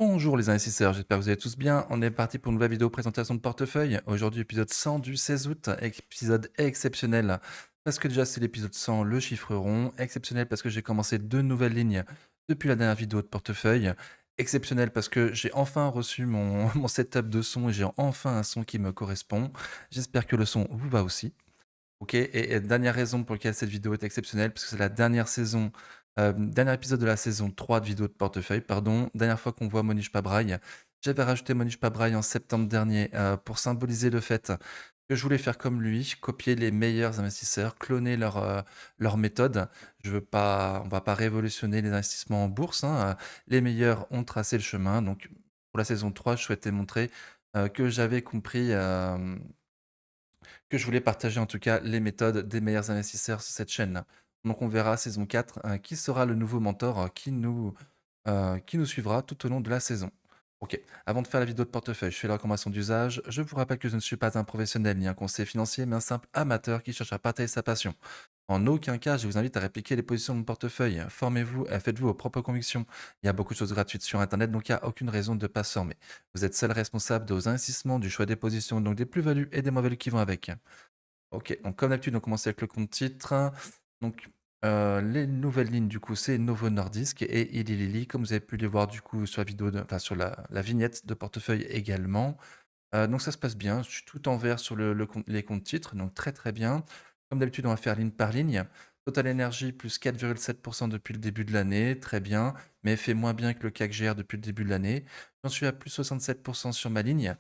Bonjour les investisseurs, j'espère que vous allez tous bien. On est parti pour une nouvelle vidéo présentation de portefeuille. Aujourd'hui, épisode 100 du 16 août, épisode exceptionnel. Parce que déjà, c'est l'épisode 100, le chiffre rond. Exceptionnel parce que j'ai commencé deux nouvelles lignes depuis la dernière vidéo de portefeuille. Exceptionnel parce que j'ai enfin reçu mon, mon setup de son et j'ai enfin un son qui me correspond. J'espère que le son vous va aussi. OK et dernière raison pour laquelle cette vidéo est exceptionnelle, parce que c'est la dernière saison, dernier épisode de la saison 3 de vidéo de portefeuille, pardon. Dernière fois qu'on voit Monish Pabrai. J'avais rajouté Monish Pabrai en septembre dernier, pour symboliser le fait que je voulais faire comme lui, copier les meilleurs investisseurs, cloner leur méthode. Je veux pas On va pas révolutionner les investissements en bourse, hein, les meilleurs ont tracé le chemin. Donc pour la saison 3, je souhaitais montrer, que j'avais compris, que je voulais partager en tout cas les méthodes des meilleurs investisseurs sur cette chaîne. Donc on verra saison 4 qui sera le nouveau mentor qui nous suivra tout au long de la saison. Ok, avant de faire la vidéo de portefeuille, je fais la recommandation d'usage. Je vous rappelle que je ne suis pas un professionnel ni un conseiller financier, mais un simple amateur qui cherche à partager sa passion. En aucun cas, je vous invite à répliquer les positions de mon portefeuille. Formez-vous et faites-vous vos propres convictions. Il y a beaucoup de choses gratuites sur Internet, donc il n'y a aucune raison de ne pas se former. Vous êtes seul responsable de vos investissements, du choix des positions, donc des plus-values et des moins-values qui vont avec. OK, donc comme d'habitude, on commence avec le compte titre. Donc, les nouvelles lignes, du coup, c'est Novo Nordisk et Eli Lilly, comme vous avez pu les voir, du coup, sur la vidéo enfin, sur la vignette de portefeuille également. Donc ça se passe bien, je suis tout en vert sur le compte les comptes titres, donc très, très bien. Comme d'habitude, on va faire ligne par ligne. Total Energy, plus 4,7 depuis le début de l'année, très bien, mais fait moins bien que le CAC GR depuis le début de l'année. J'en suis à plus 67 sur ma ligne.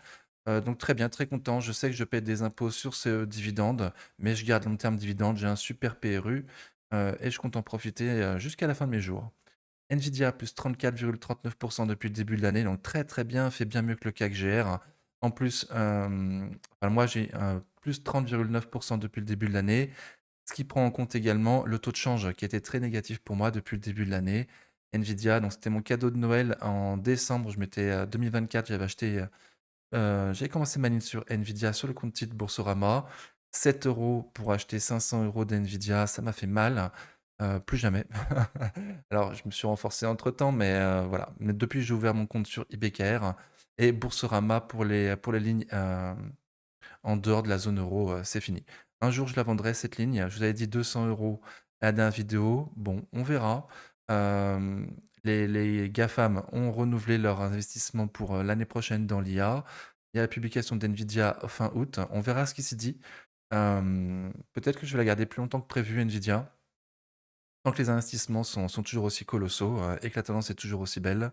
Donc très bien, très content. Je sais que je paie des impôts sur ce dividende, mais je garde long terme dividende. J'ai un super PRU et je compte en profiter jusqu'à la fin de mes jours. Nvidia plus 34,39 depuis le début de l'année, donc très très bien, fait bien mieux que le CAC GR. En plus, enfin, moi j'ai plus 30,9 depuis le début de l'année, ce qui prend en compte également le taux de change qui était très négatif pour moi depuis le début de l'année. Nvidia, donc c'était mon cadeau de Noël en décembre, 2024, j'ai commencé ma ligne sur Nvidia sur le compte titre Boursorama. 7 euros pour acheter 500 euros d'Nvidia, ça m'a fait mal. Plus jamais. Alors, je me suis renforcé entre-temps, mais voilà. Mais depuis, j'ai ouvert mon compte sur IBKR et Boursorama pour les lignes en dehors de la zone euro, c'est fini. Un jour, je la vendrai, cette ligne. Je vous avais dit 200 euros à la dernière vidéo. Bon, on verra. Euh, les GAFAM ont renouvelé leur investissement pour l'année prochaine dans l'IA. Il y a la publication d'NVIDIA fin août. On verra ce qui s'y dit. Peut-être que je vais la garder plus longtemps que prévu, NVIDIA. Tant que les investissements sont toujours aussi colossaux et que la tendance est toujours aussi belle,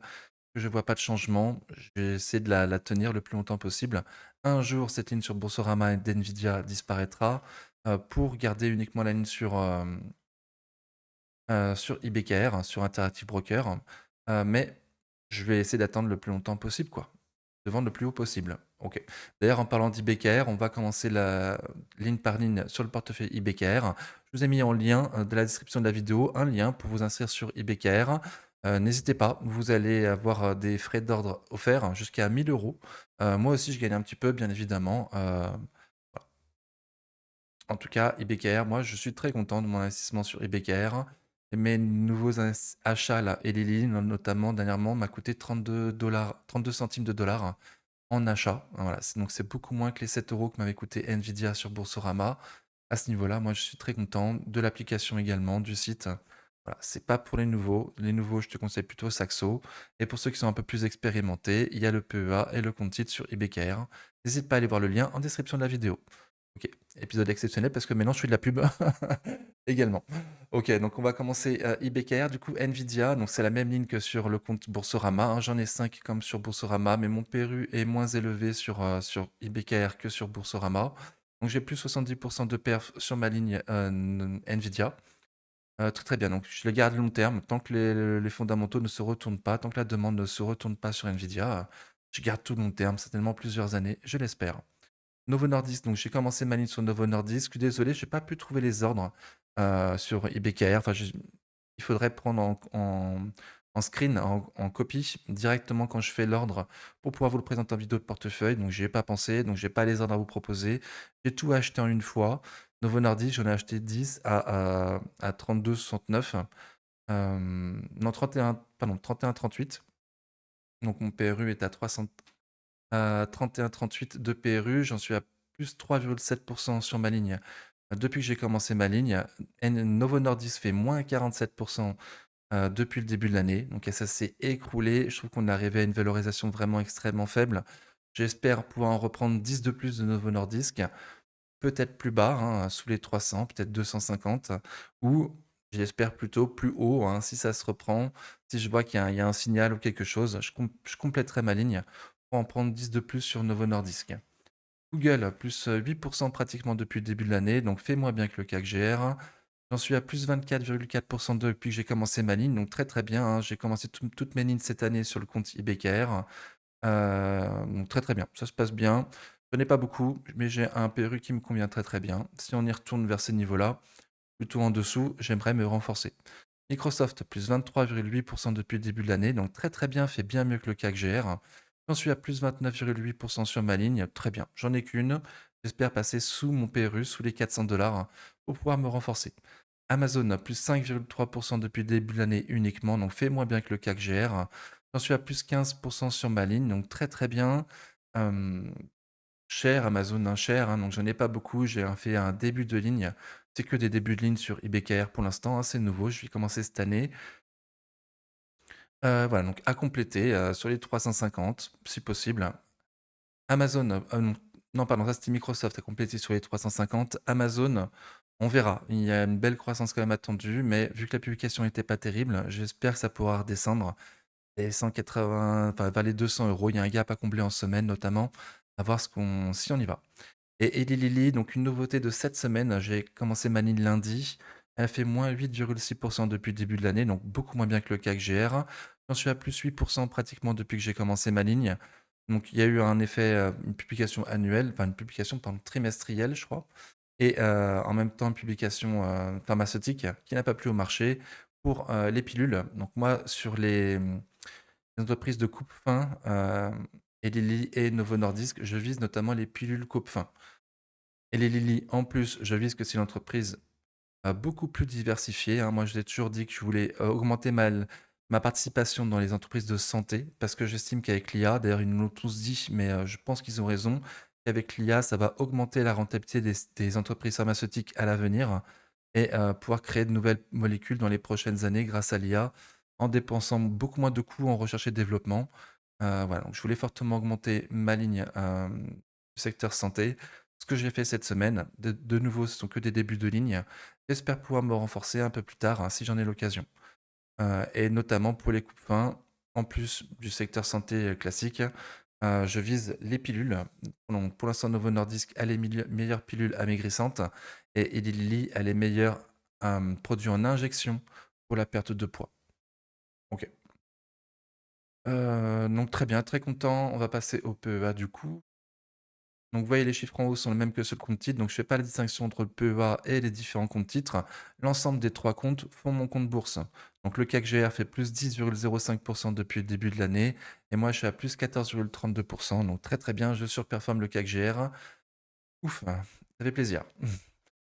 que je vois pas de changement, je vais essayer de la tenir le plus longtemps possible. Un jour, cette ligne sur Boursorama et d'NVIDIA disparaîtra pour garder uniquement la ligne sur IBKR, sur Interactive Broker. Mais je vais essayer d'attendre le plus longtemps possible, quoi. De vendre le plus haut possible. Ok. D'ailleurs, en parlant d'IBKR, on va commencer la ligne par ligne sur le portefeuille IBKR. Je vous ai mis en lien de la description de la vidéo un lien pour vous inscrire sur IBKR. N'hésitez pas, vous allez avoir des frais d'ordre offerts jusqu'à 1000 euros. Moi aussi, je gagne un petit peu, bien évidemment. Voilà. En tout cas, IBKR, moi, je suis très content de mon investissement sur IBKR. Mes nouveaux achats là, et Lily, notamment dernièrement, m'a coûté 32 32 centimes de dollars en achat. Voilà, donc c'est beaucoup moins que les 7 euros que m'avait coûté Nvidia sur Boursorama. À ce niveau-là, moi je suis très content de l'application également, du site. Voilà, c'est pas pour les nouveaux. Les nouveaux, je te conseille plutôt Saxo. Et pour ceux qui sont un peu plus expérimentés, il y a le PEA et le compte titre sur IBKR. N'hésite pas à aller voir le lien en description de la vidéo. Ok, épisode exceptionnel parce que maintenant je fais de la pub également. Ok, donc on va commencer IBKR, du coup Nvidia, donc c'est la même ligne que sur le compte Boursorama, hein. J'en ai 5 comme sur Boursorama, mais mon PRU est moins élevé sur IBKR que sur Boursorama. Donc j'ai plus 70% de perf sur ma ligne Nvidia. Très très bien, donc je le garde long terme, tant que les fondamentaux ne se retournent pas, tant que la demande ne se retourne pas sur Nvidia, je garde tout long terme, certainement plusieurs années, je l'espère. Novo Nordisk, donc j'ai commencé ma ligne sur Novo Nordisk. Je suis désolé, j'ai pas pu trouver les ordres sur IBKR. Enfin, il faudrait prendre en screen, en copie, directement quand je fais l'ordre pour pouvoir vous le présenter en vidéo de portefeuille. Donc, j'y ai pas pensé, donc j'ai pas les ordres à vous proposer. J'ai tout acheté en une fois. Novo Nordisk, j'en ai acheté 10 à 32,69. Non, 31, pardon, 31,38. Donc mon PRU est à 300 à 31-38 de PRU, j'en suis à plus 3,7% sur ma ligne. Depuis que j'ai commencé ma ligne, Novo Nordisk fait moins 47% depuis le début de l'année. Donc ça s'est écroulé. Je trouve qu'on est arrivé à une valorisation vraiment extrêmement faible. J'espère pouvoir en reprendre 10 de plus de Novo Nordisk, peut-être plus bas, hein, sous les 300, peut-être 250, ou j'espère plutôt plus haut, hein, si ça se reprend, si je vois qu'il y a un signal ou quelque chose, je compléterai ma ligne pour en prendre 10 de plus sur Novo Nordisk. Google, plus 8% pratiquement depuis le début de l'année, donc fait moins bien que le CAC GR. J'en suis à plus 24,4% depuis que j'ai commencé ma ligne, donc très très bien, hein. J'ai commencé toutes mes lignes cette année sur le compte IBKR. Donc très, très bien, ça se passe bien. Je n'ai pas beaucoup, mais j'ai un PRU qui me convient très, très bien. Si on y retourne vers ces niveaux-là, plutôt en dessous, j'aimerais me renforcer. Microsoft, plus 23,8% depuis le début de l'année, donc très, très bien, fait bien mieux que le CAC GR. J'en suis à plus 29,8% sur ma ligne, très bien. J'en ai qu'une. J'espère passer sous mon PRU, sous les 400 $ pour pouvoir me renforcer. Amazon, plus 5,3% depuis le début de l'année uniquement, donc fait moins bien que le CAC GR. J'en suis à plus 15% sur ma ligne, donc très très bien. Hem, Cher Amazon, hein, cher, hein, donc j'en ai pas beaucoup. J'ai fait un début de ligne. C'est que des débuts de ligne sur IBKR pour l'instant, hein, c'est nouveau. Je vais commencer cette année. Voilà, donc à compléter sur les 350, si possible. Amazon, non, non, pardon, ça c'était Microsoft à compléter sur les 350. Amazon, on verra. Il y a une belle croissance quand même attendue, mais vu que la publication n'était pas terrible, j'espère que ça pourra redescendre. Les 180, enfin vers les 200 euros, il y a un gap à combler en semaine notamment, à voir si on y va. Et Eli Lilly, donc une nouveauté de cette semaine, j'ai commencé ma ligne lundi, elle fait moins 8,6% depuis le début de l'année, donc beaucoup moins bien que le CAC GR. J'en suis à plus 8% pratiquement depuis que j'ai commencé ma ligne. Donc il y a eu un effet, une publication annuelle, enfin une publication pardon, trimestrielle je crois, et en même temps une publication pharmaceutique qui n'a pas plu au marché pour les pilules. Donc moi sur les entreprises de coupe-faim, Eli Lilly et Novo Nordisk, je vise notamment les pilules coupe-faim. Et les Lilly, en plus, je vise que c'est une entreprise beaucoup plus diversifiée, hein. Moi, je l'ai toujours dit que je voulais augmenter ma participation dans les entreprises de santé parce que j'estime qu'avec l'IA, d'ailleurs, ils nous l'ont tous dit, mais je pense qu'ils ont raison, qu'avec l'IA, ça va augmenter la rentabilité des entreprises pharmaceutiques à l'avenir et pouvoir créer de nouvelles molécules dans les prochaines années grâce à l'IA en dépensant beaucoup moins de coûts en recherche et développement. Voilà, donc je voulais fortement augmenter ma ligne du secteur santé. Ce que j'ai fait cette semaine, de nouveau, ce sont que des débuts de ligne. J'espère pouvoir me renforcer un peu plus tard, hein, si j'en ai l'occasion. Et notamment pour les coupes fins, en plus du secteur santé classique, je vise les pilules. Donc, pour l'instant, Novo Nordisk a les meilleures pilules amaigrissantes et Eli Lilly a les meilleurs produits en injection pour la perte de poids. Ok. Donc très bien, très content. On va passer au PEA du coup. Donc vous voyez les chiffres en haut sont les mêmes que ceux de compte titre, donc je fais pas la distinction entre le PEA et les différents comptes titres. L'ensemble des trois comptes font mon compte bourse. Donc le CAC GR fait plus 10,05% depuis le début de l'année et moi je suis à plus 14,32%, donc très très bien, je surperforme le CAC GR. Ouf, ça fait plaisir.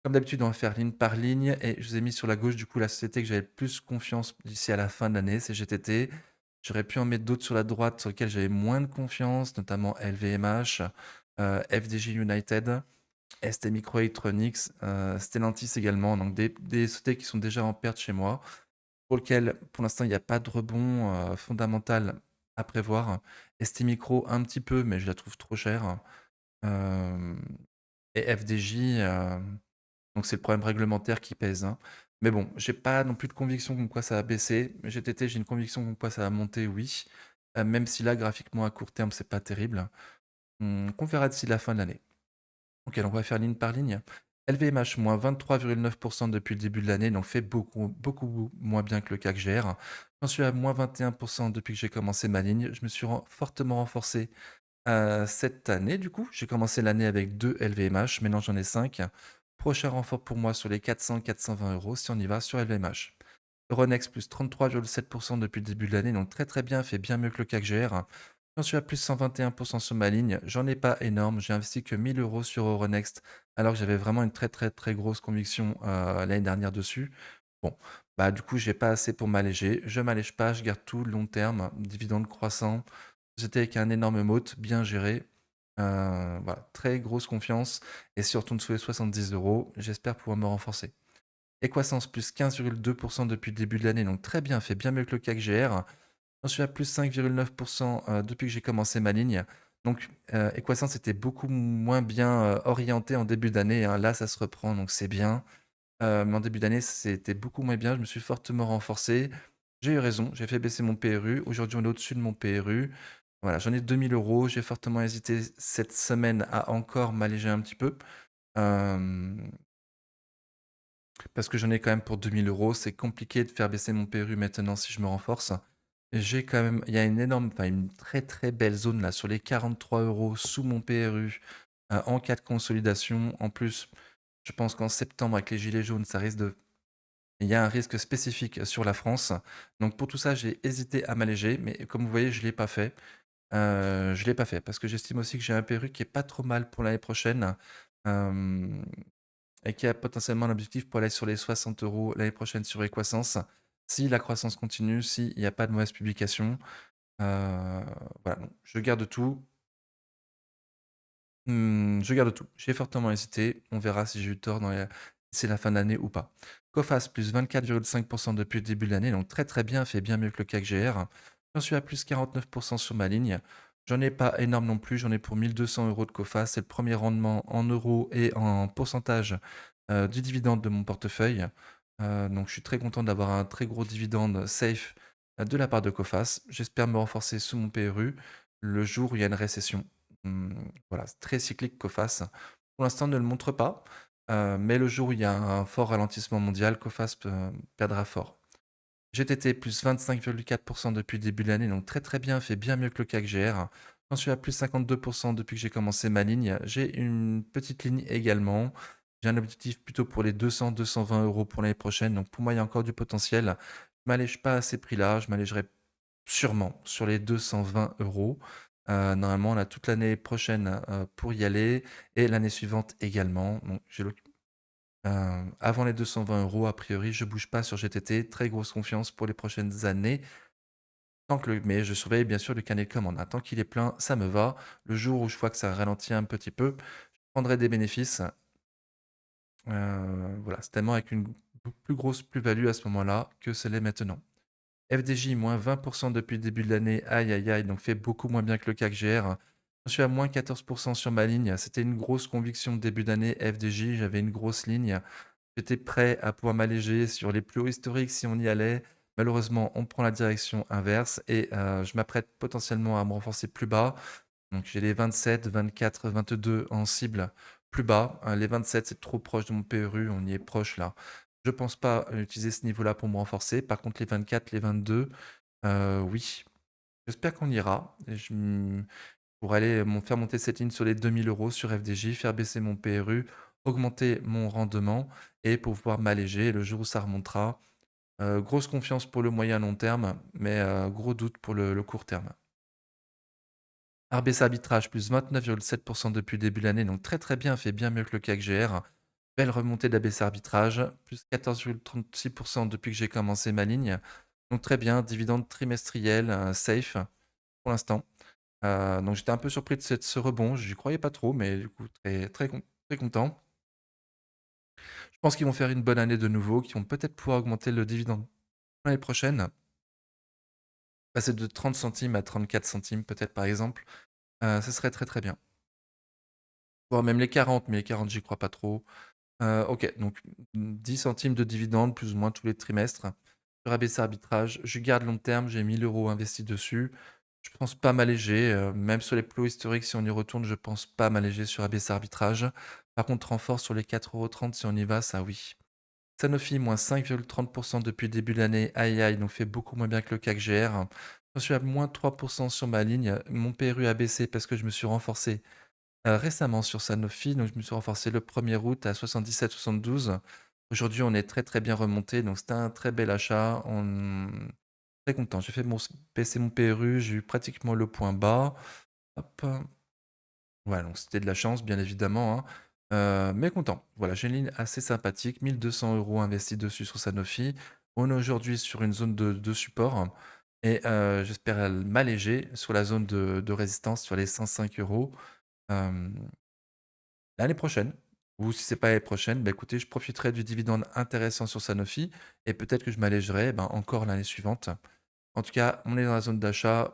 Comme d'habitude, on va faire ligne par ligne et je vous ai mis sur la gauche du coup la société que j'avais le plus confiance d'ici à la fin de l'année, c'est GTT. J'aurais pu en mettre d'autres sur la droite sur lesquelles j'avais moins de confiance, notamment LVMH, FDJ United, ST Microelectronics, Stellantis également, donc des sociétés qui sont déjà en perte chez moi, pour lesquelles pour l'instant il n'y a pas de rebond fondamental à prévoir. ST Micro un petit peu, mais je la trouve trop chère. Euh, et FDJ, donc c'est le problème réglementaire qui pèse, hein. Mais bon, j'ai pas non plus de conviction comme quoi ça va baisser. GTT, j'ai une conviction comme quoi ça va monter, oui. Même si là, graphiquement, à court terme, c'est pas terrible. Qu'on verra d'ici la fin de l'année. Ok, donc on va faire ligne par ligne. LVMH, moins 23,9% depuis le début de l'année, donc fait beaucoup, beaucoup moins bien que le CAC GR. J'en suis à moins 21% depuis que j'ai commencé ma ligne. Je me suis fortement renforcé cette année, du coup. J'ai commencé l'année avec 2 LVMH, maintenant j'en ai 5. Prochain renfort pour moi sur les 400-420 euros si on y va sur LVMH. Euronext plus 33,7% depuis le début de l'année, donc très très bien, fait bien mieux que le CAC GR. J'en suis à plus 121% sur ma ligne, j'en ai pas énorme, j'ai investi que 1000 euros sur Euronext, alors que j'avais vraiment une très très très grosse conviction l'année dernière dessus. Bon, Bah, du coup, j'ai pas assez pour m'alléger. Je m'allège pas, je garde tout long terme, dividende croissant, société avec un énorme moat, bien géré. Voilà, très grosse confiance et si on retourne sous les 70 €, j'espère pouvoir me renforcer. Equasens plus 15,2% depuis le début de l'année, donc très bien, fait bien mieux que le CAC GR. J'en suis à plus 5,9% depuis que j'ai commencé ma ligne. Donc, Equasens était beaucoup moins bien orienté en début d'année, hein. Là, ça se reprend, donc c'est bien. Mais en début d'année, c'était beaucoup moins bien. Je me suis fortement renforcé. J'ai eu raison, j'ai fait baisser mon PRU. Aujourd'hui, on est au-dessus de mon PRU. Voilà, j'en ai 2 000 €. J'ai fortement hésité cette semaine à encore m'alléger un petit peu. Hem, Parce que j'en ai quand même pour 2 000 €. C'est compliqué de faire baisser mon PRU maintenant si je me renforce. Et j'ai quand même il y a une énorme enfin une très, très belle zone là sur les 43 € sous mon PRU, en cas de consolidation. En plus, je pense qu'en septembre avec les gilets jaunes, ça risque de il y a un risque spécifique sur la France. Donc pour tout ça, j'ai hésité à m'alléger, mais comme vous voyez, je ne l'ai pas fait. Je l'ai pas fait parce que j'estime aussi que j'ai un PRU qui est pas trop mal pour l'année prochaine, hem et qui a potentiellement l'objectif pour aller sur les 60 € l'année prochaine sur Equasens. Si la croissance continue, s'il n'y a pas de mauvaise publication, voilà, donc je garde tout. Je garde tout. J'ai fortement hésité. On verra si j'ai eu tort d'ici la fin de l'année ou pas. Coface, plus 24,5% depuis le début de l'année, donc très très bien, fait bien mieux que le CAC GR. J'en suis à plus 49% sur ma ligne. J'en ai pas énorme non plus, j'en ai pour 1 200 € de Coface. C'est le premier rendement en euros et en pourcentage du dividende de mon portefeuille. Donc je suis très content d'avoir un très gros dividende safe de la part de Coface. J'espère me renforcer sous mon PRU le jour où il y a une récession. Voilà, c'est très cyclique Coface. Pour l'instant, ne le montre pas, mais le jour où il y a un fort ralentissement mondial, Coface perdra fort. GTT plus 25,4% depuis le début de l'année, donc très très bien, fait bien mieux que le CAC GR. J'en suis à plus 52% depuis que j'ai commencé ma ligne. J'ai une petite ligne également. J'ai un objectif plutôt pour les 200-220 € pour l'année prochaine, donc pour moi il y a encore du potentiel. Je m'allège pas à ces prix-là, je m'allégerai sûrement sur les 220 €. Normalement, on a toute l'année prochaine pour y aller et l'année suivante également. Donc, avant les 220 €, a priori, je bouge pas sur GTT. Très grosse confiance pour les prochaines années. Mais je surveille bien sûr le carnet de commandes, hein. Tant qu'il est plein, ça me va. Le jour où je vois que ça ralentit un petit peu, je prendrai des bénéfices. Voilà, c'est tellement avec une plus grosse plus-value à ce moment-là que ce l'est maintenant. FDJ, moins 20% depuis le début de l'année. Aïe, aïe, aïe, donc fait beaucoup moins bien que le CAC GR. Je suis à moins 14% sur ma ligne. C'était une grosse conviction de début d'année. FDJ, j'avais une grosse ligne. J'étais prêt à pouvoir m'alléger sur les plus hauts historiques si on y allait. Malheureusement, on prend la direction inverse et je m'apprête potentiellement à me renforcer plus bas. Donc j'ai les 27, 24, 22 en cible plus bas. Les 27, c'est trop proche de mon PRU, on y est proche là. Je pense pas utiliser ce niveau-là pour me renforcer. Par contre, les 24, les 22, oui. J'espère qu'on ira. Pour aller faire monter cette ligne sur les 2 000 € sur FDJ, faire baisser mon PRU, augmenter mon rendement et pour pouvoir m'alléger le jour où ça remontera. Grosse confiance pour le moyen long terme, mais gros doute pour le court terme. RBC Arbitrage, plus 29,7% depuis le début de l'année, donc très très bien, fait bien mieux que le CAC GR. Belle remontée d'ABC Arbitrage, plus 14,36% depuis que j'ai commencé ma ligne. Donc très bien, dividende trimestriel, safe pour l'instant. Donc j'étais un peu surpris de ce rebond, j'y croyais pas trop, mais du coup très, très, très content. Je pense qu'ils vont faire une bonne année de nouveau, qu'ils vont peut-être pouvoir augmenter le dividende l'année prochaine, passer de 30 centimes à 34 centimes peut-être par exemple. Ce serait très très bien. Voire même les 40, mais les 40 j'y crois pas trop. OK, donc 10 centimes de dividendes plus ou moins tous les trimestres. Sur ABC Arbitrage, je garde long terme, j'ai 1 000 € investis dessus. Je pense pas m'alléger, même sur les plus hauts historiques, si on y retourne, je pense pas m'alléger sur ABC Arbitrage. Par contre, renfort sur les 4,30 € si on y va, ça oui. Sanofi, moins 5,30% depuis le début de l'année. Aïe aïe, donc fait beaucoup moins bien que le CAC GR. Je suis à moins 3% sur ma ligne. Mon PRU a baissé parce que je me suis renforcé récemment sur Sanofi, donc je me suis renforcé le 1er août à 77-72. Aujourd'hui, on est très, très bien remonté, donc c'était un très bel achat. Très content. J'ai fait baisser mon PRU, j'ai eu pratiquement le point bas. Hop. Voilà, donc c'était de la chance, bien évidemment, hein. Mais content. Voilà, j'ai une ligne assez sympathique, 1 200 € investis dessus sur Sanofi. On est aujourd'hui sur une zone de support et j'espère m'alléger sur la zone de résistance sur les 105 €, hem, l'année prochaine ou si c'est pas l'année prochaine, bah, écoutez, je profiterai du dividende intéressant sur Sanofi et peut-être que je m'allégerai, ben, encore l'année suivante. En tout cas, on est dans la zone d'achat,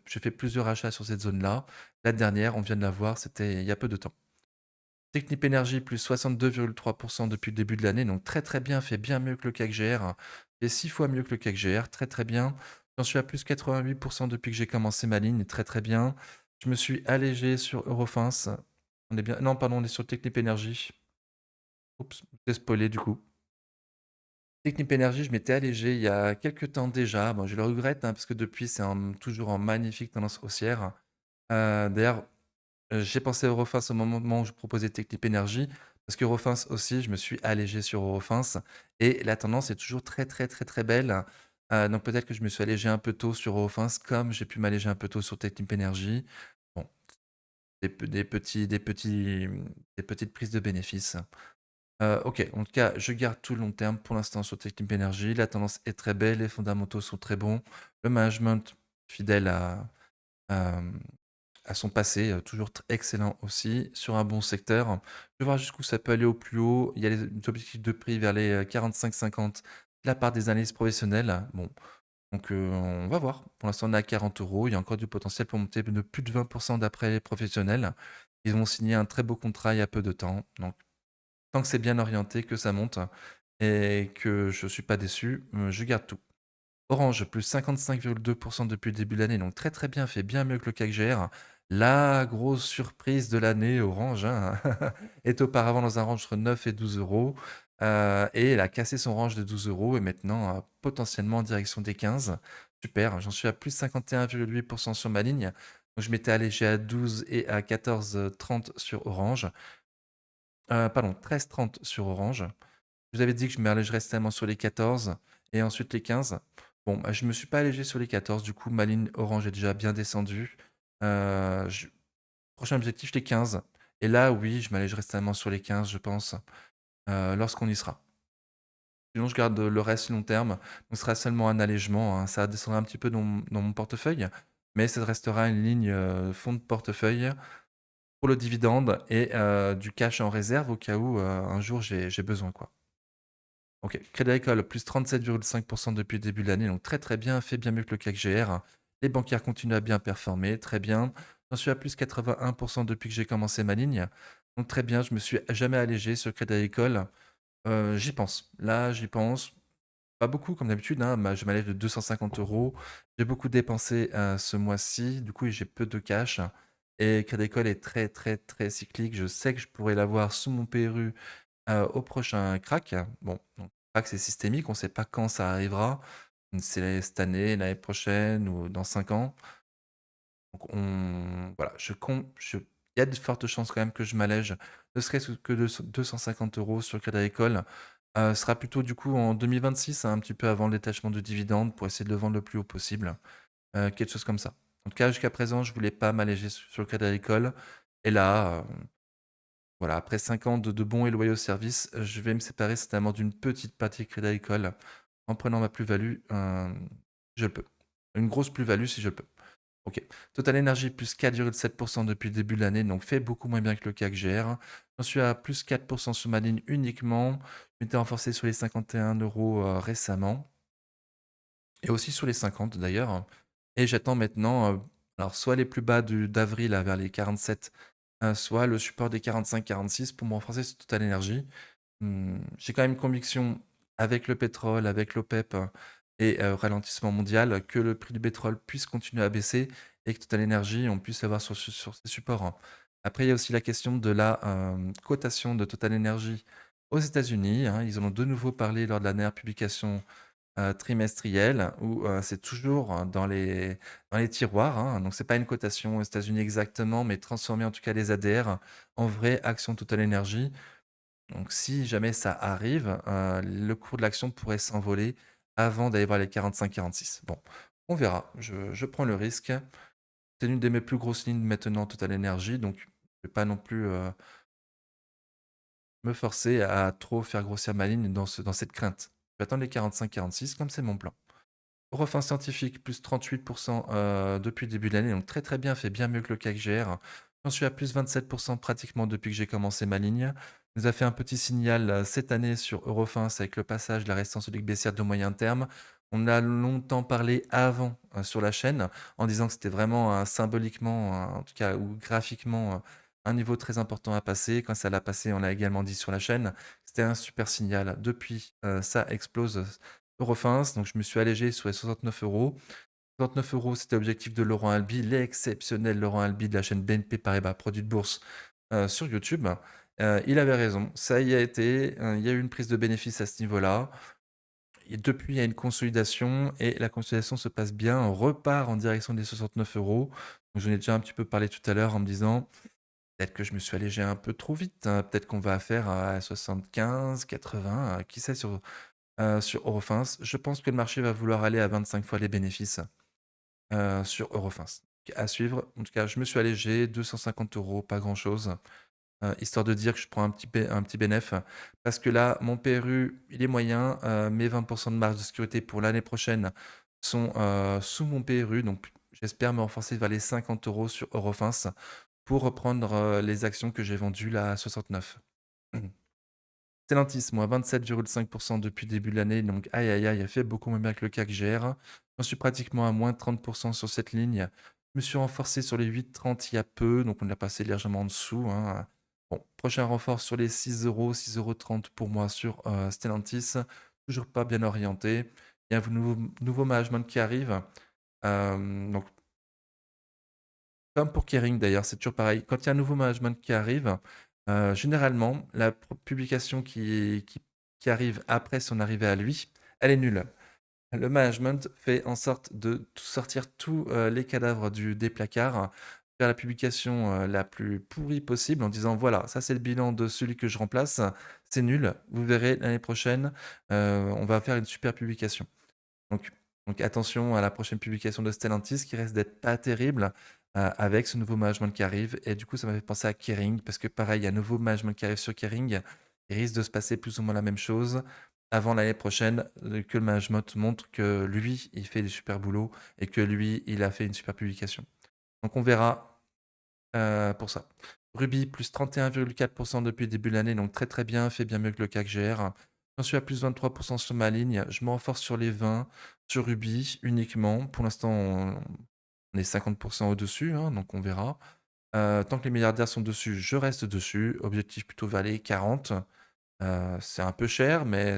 j'ai fait plusieurs achats sur cette zone-là. La dernière, on vient de la voir, c'était il y a peu de temps. Technip Energies plus 62,3 depuis le début de l'année, donc très, très bien, fait bien mieux que le CAC GR, fait 6 fois mieux que le CAC GR, très, très bien. J'en suis à plus 88 depuis que j'ai commencé ma ligne, très, très bien. Je me suis allégé sur Eurofins. On est bien non, pardon, on est sur Technip Energies. Oups, j'ai spoilé du coup. Technip Energies, je m'étais allégé il y a quelques temps déjà. Bon, je le regrette, hein, parce que depuis, c'est toujours en magnifique tendance haussière. D'ailleurs, j'ai pensé à Eurofins au moment où je proposais Technip Energies, parce qu'Eurofins aussi, je me suis allégé sur Eurofins et la tendance est toujours très, très, très, très belle. Donc peut-être que je me suis allégé un peu tôt sur Eurofins, comme j'ai pu m'alléger un peu tôt sur Technip Energies. Bon, des petites prises de bénéfices. OK, en tout cas, je garde tout le long terme pour l'instant sur Technip Energies. La tendance est très belle, les fondamentaux sont très bons. Le management fidèle à à son passé, toujours excellent aussi, sur un bon secteur. Je vais voir jusqu'où ça peut aller au plus haut. Il y a les objectifs de prix vers les 45-50 de la part des analystes professionnels. Bon, donc on va voir. Pour l'instant, on est à 40 €. Il y a encore du potentiel pour monter de plus de 20 d'après les professionnels. Ils ont signé un très beau contrat il y a peu de temps. Donc, tant que c'est bien orienté, que ça monte et que je ne suis pas déçu, je garde tout. Orange, plus 55,2 depuis le début de l'année, donc très, très bien, fait bien mieux que le CAC GR. La grosse surprise de l'année, Orange, hein, est auparavant dans un range entre 9 et 12 €, et elle a cassé son range de 12 € et maintenant, potentiellement en direction des 15. Super, j'en suis à plus 51,8 sur ma ligne. Donc je m'étais allégé à 12 et à 14,30 sur Orange. Pardon, 13,30 sur Orange. Je vous avais dit que je m'allégerais seulement sur les 14 et ensuite les 15. Bon, bah, je me suis pas allégé sur les 14, du coup, ma ligne orange est déjà bien descendue. Je prochain objectif, les 15 et là, oui, je m'allégerai seulement sur les 15, je pense, lorsqu'on y sera. Sinon, je garde le reste long terme, donc ce sera seulement un allégement, hein. Ça descendra un petit peu dans mon portefeuille, mais ça restera une ligne, fond de portefeuille pour le dividende et du cash en réserve au cas où, un jour j'ai besoin, quoi. OK. Crédit Agricole, plus 37,5 depuis le début de l'année, donc très, très bien, fait bien mieux que le CAC GR. Les bancaires continuent à bien performer, très bien. J'en suis à plus 81 depuis que j'ai commencé ma ligne, donc très bien, je me suis jamais allégé sur Crédit Agricole. J'y pense. Là, j'y pense. Pas beaucoup comme d'habitude, hein, je m'allège de 250 €. J'ai beaucoup dépensé, ce mois-ci, du coup, j'ai peu de cash et Crédit Agricole est très, très, très cyclique. Je sais que je pourrais l'avoir sous mon PRU au prochain crack. Bon, donc crack, c'est systémique, on ne sait pas quand ça arrivera. C'est cette année, l'année prochaine ou dans 5 ans. Donc on voilà, il y a de fortes chances quand même que je m'allège, ne serait-ce que de 250 € sur le Crédit Agricole. Ce sera plutôt du coup en 2026, hein, un petit peu avant le détachement de dividendes pour essayer de le vendre le plus haut possible, quelque chose comme ça. En tout cas, jusqu'à présent, je voulais pas m'alléger sur le Crédit Agricole et là, voilà, après 5 ans de bons et loyaux services, je vais me séparer certainement d'une petite partie Crédit Agricole en prenant ma plus-value, je le peux. Une grosse plus-value si je le peux. OK. Total Energy plus 4,7 depuis le début de l'année, donc fait beaucoup moins bien que le CAC GR. J'en suis à plus 4 sur ma ligne uniquement. Je m'étais renforcé sur les 51 € récemment et aussi sur les 50 d'ailleurs. Et j'attends maintenant, alors soit les plus bas d'avril vers les 47, soit le support des 45-46 pour me renforcer sur Total Energy. J'ai quand même une conviction avec le pétrole, avec l'OPEP et ralentissement mondial, que le prix du pétrole puisse continuer à baisser et que Total Energy, on puisse l'avoir sur ces supports, hein. Après, il y a aussi la question de la, cotation de Total Energy aux États-Unis, hein. Ils en ont de nouveau parlé lors de la dernière publication, trimestrielle où, c'est toujours dans les tiroirs, hein. Donc c'est pas une cotation aux États-Unis exactement, mais transformer en tout cas les ADR en vraies actions Total Energy. Donc si jamais ça arrive, le cours de l'action pourrait s'envoler avant d'aller voir les 45-46. Bon, on verra. Je prends le risque. C'est l'une de mes plus grosses lignes maintenant, Total Energy, donc je ne vais pas non plus, me forcer à trop faire grossir ma ligne dans cette crainte. vais attendre les 45-46 comme c'est mon plan. Eurofins Scientifique, plus 38% depuis le début de l'année, donc très très bien, fait bien mieux que le CAC GR. J'en suis à plus 27% pratiquement depuis que j'ai commencé ma ligne. Il nous a fait un petit signal cette année sur Eurofins avec le passage de la résistance solide baissière de moyen terme. On a longtemps parlé avant sur la chaîne en disant que c'était vraiment symboliquement, en tout cas, ou graphiquement, un niveau très important à passer. Quand ça l'a passé, on l'a également dit sur la chaîne. C'était un super signal. Depuis, ça explose Eurofins, donc je me suis allégé sur les 69 euros. 69 euros, c'était l'objectif de Laurent Albi, l'exceptionnel Laurent Albi de la chaîne BNP Paribas Produits de Bourse sur YouTube. Il avait raison, ça y a été, il y a eu une prise de bénéfice à ce niveau-là. Et depuis, il y a une consolidation et la consolidation se passe bien. On repart en direction des 69 euros. Donc, j'en ai déjà un petit peu parlé tout à l'heure en me disant peut-être que je me suis allégé un peu trop vite, hein. Peut-être qu'on va faire à 75, 80, qui sait sur Eurofins. Je pense que le marché va vouloir aller à 25 fois les bénéfices sur Eurofins. À suivre. En tout cas, je me suis allégé, 250 euros, pas grand-chose, histoire de dire que je prends un petit bénéf. Parce que là, mon PRU, il est moyen. Mes 20% de marge de sécurité pour l'année prochaine sont sous mon PRU. Donc, j'espère me renforcer vers les 50 euros sur Eurofins pour reprendre les actions que j'ai vendues là à 69. Stellantis, moi, 27,5% depuis le début de l'année. Donc, aïe, aïe, aïe, elle fait beaucoup moins bien que le CAC GR. J'en suis pratiquement à moins 30% sur cette ligne. Je me suis renforcé sur les 8,30 il y a peu. Donc, on a passé légèrement en dessous, hein. Bon, prochain renfort sur les 6 euros, 6,30 € pour moi sur Stellantis. Toujours pas bien orienté. Il y a un nouveau management qui arrive. Donc, comme pour Kering d'ailleurs, c'est toujours pareil. Quand il y a un nouveau management qui arrive, généralement, la publication qui arrive après son arrivée à lui, elle est nulle. Le management fait en sorte de sortir tous les cadavres des placards, faire la publication la plus pourrie possible en disant voilà, ça c'est le bilan de celui que je remplace, c'est nul, vous verrez l'année prochaine, on va faire une super publication. Donc, donc attention à la prochaine publication de Stellantis qui reste d'être pas terrible avec ce nouveau management qui arrive. Et du coup, ça m'a fait penser à Kering parce que pareil, il y a un nouveau management qui arrive sur Kering. Il risque de se passer plus ou moins la même chose avant l'année prochaine que le management montre que lui, il fait des super boulots et que lui, il a fait une super publication. Donc on verra pour ça. Ruby, plus 31,4% depuis le début de l'année, donc très très bien, fait bien mieux que le CAC GR. J'en suis à plus 23% sur ma ligne. Je me renforce sur les 20, sur Ruby uniquement. Pour l'instant, on est 50% au-dessus, hein, donc on verra. Tant que les milliardaires sont dessus, je reste dessus. Objectif plutôt vers les 40. C'est un peu cher, mais